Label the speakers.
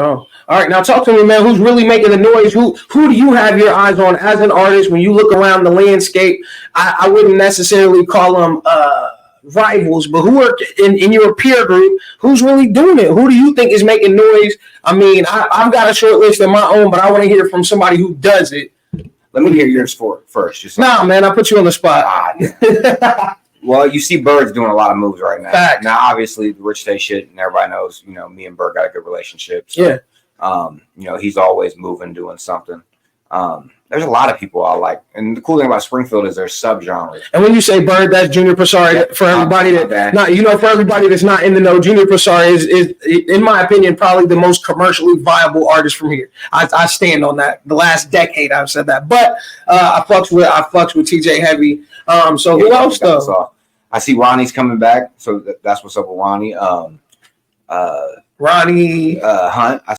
Speaker 1: Oh, all right. Now talk to me, man. Who's really making the noise? Who do you have your eyes on as an artist when you look around the landscape? I wouldn't necessarily call them rivals, but who are in your peer group? Who's really doing it? Who do you think is making noise? I mean, I've got a short list of my own, but I want to hear from somebody who does it.
Speaker 2: Let me hear yours first. Just
Speaker 1: nah, man, I put you on the spot.
Speaker 2: Well, you see Bird's doing a lot of moves right now.
Speaker 1: Fact.
Speaker 2: Now, obviously, the Rich Tay shit, and everybody knows, me and Bird got a good relationship. So,
Speaker 1: yeah.
Speaker 2: He's always moving, doing something. There's a lot of people I like. And the cool thing about Springfield is there's subgenres.
Speaker 1: And when you say Bird, that's Junior Presari. For everybody for everybody that's not in the know, Junior Presari is, in my opinion, probably the most commercially viable artist from here. I stand on that. The last decade I've said that. But I fucks with TJ Heavy. So who else though?
Speaker 2: I see Ronnie's coming back, so that's what's up with Ronnie.
Speaker 1: Ronnie
Speaker 2: Hunt.